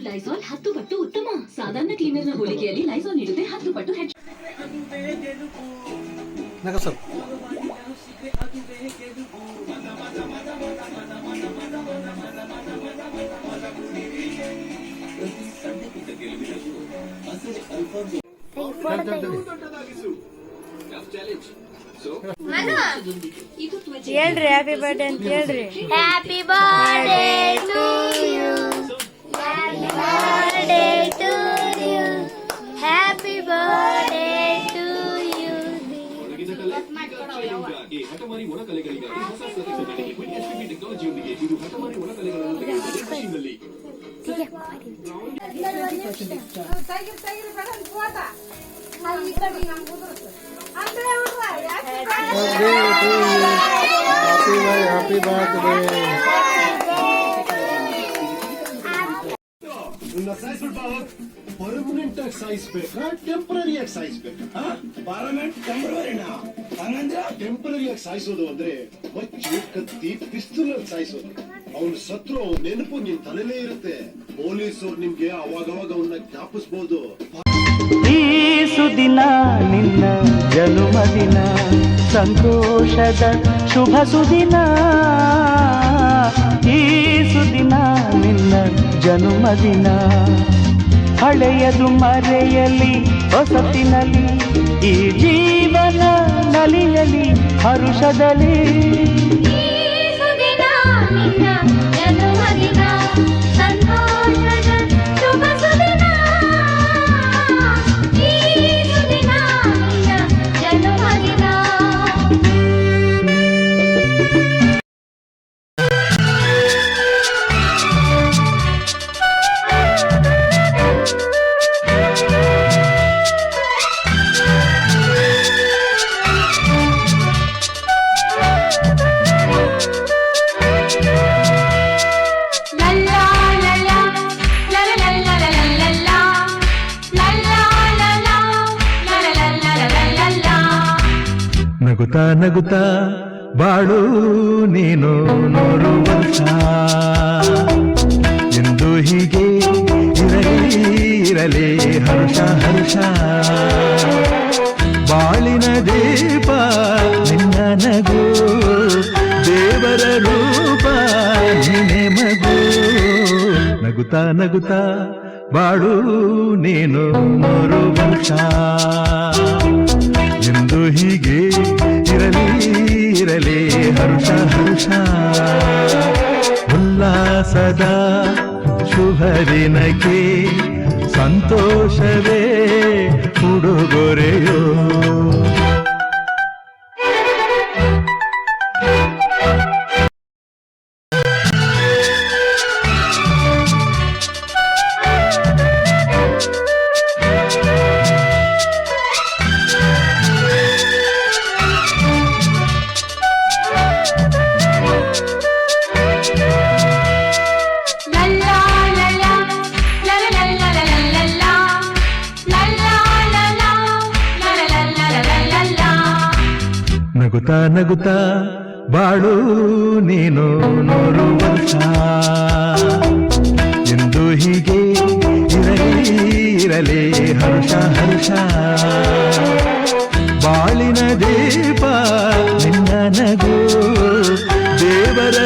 Lysol 10 ಪಟ್ಟು ಉತ್ತಮ. ಸಾಧಾರಣ ಕ್ಲೀನರ್ನ ಹೋಲಿಕೆಯಲ್ಲಿ ಲೈಸಾಲ್ ನೀಡುತ್ತೆ 10 ಪಟ್ಟು ಹೆಚ್ಚು. ಹೇಳ್ರಿ ಹ್ಯಾಪಿ ಬರ್ಡೇ ಅಂತ ಹೇಳ್ರಿ. Happy birthday to you, happy birthday to you, happy birthday to you. Happy birthday. Permanent ಆಗಿ ಸಾಯಿಸ್ಬೇಕಾ ಟೆಂಪರರಿ ಆಗಿ ಸಾಯಿಸ್ಬೇಕಾ? ಪರ್ಮನೆಂಟ್ ಟೆಂಪರರಿನಾ? ಹಂಗಂದ್ರೆ ಟೆಂಪರರಿ ಆಗಿ ಸಾಯಿಸೋದು ಅಂದ್ರೆ ಮಚ್ಚು ಕತ್ತಿ ಪಿಸ್ತೂಲ್ ಅಲ್ಲಿ ಸಾಯಿಸೋದು. ಅವ್ನು ಸತ್ರು ಅವ್ನ ನೆನಪು ನಿನ್ ತಲೆಲೇ ಇರುತ್ತೆ. ಪೊಲೀಸರು ನಿಮ್ಗೆ ಅವಾಗವಾಗ ಅವನ್ನ ಜ್ಞಾಪಿಸಬಹುದು. ಈ ಸುದಿನ ನಿನ್ನ ಜನ್ಮದಿನ, ಸಂತೋಷದ ಶುಭ ಸುದಿನ. ಈ ಸುದಿನ ನಿನ್ನ ಜನ್ಮದಿನ, ಹಳೆಯದು ಮರೆಯಲಿ ಹೊಸತಿನಲ್ಲಿ, ಈ ಜೀವನ ನಲಿಯಲಿ ಹರುಷದಲ್ಲಿ. ನಗುತ್ತಾ ನಗುತ್ತಾ ಬಾಳು ನೀನು 100 ವರ್ಷ, ಎಂದು ಹೀಗೆ ಇರಲಿ ಇರಲಿ ಹರ್ಷ ಹರ್ಷ. ಬಾಳಿನ ದೀಪ ನಿನ್ನ ನಗು, ದೇವರ ರೂಪ ನೀನೆ ಮಗು. ನಗುತ್ತಾ ನಗುತ್ತಾ ಬಾಳು ನೀನು 100 ವರ್ಷ, ಎಂದು ಹೀಗೆ ಇರಲಿ ಇರಲಿ ಹರ್ಷ ಹರ್ಷ. ಉಲ್ಲಾಸದ ಶುಭ ದಿನಕ್ಕೆ ಸಂತೋಷವೇ ಉಡುಗೊರೆಯೋ. ನಗುತ್ತಾ ನಗುತ್ತಾ ಬಾಳು ನೀನು 100 ವರ್ಷ, ಎಂದು ಹೀಗೆ ಇರಲಿ ಇರಲಿ ಹರ್ಷ ಹರ್ಷ. ಬಾಳಿನ ದೀಪ ನಿನ್ನ ನಗು, ದೇವರ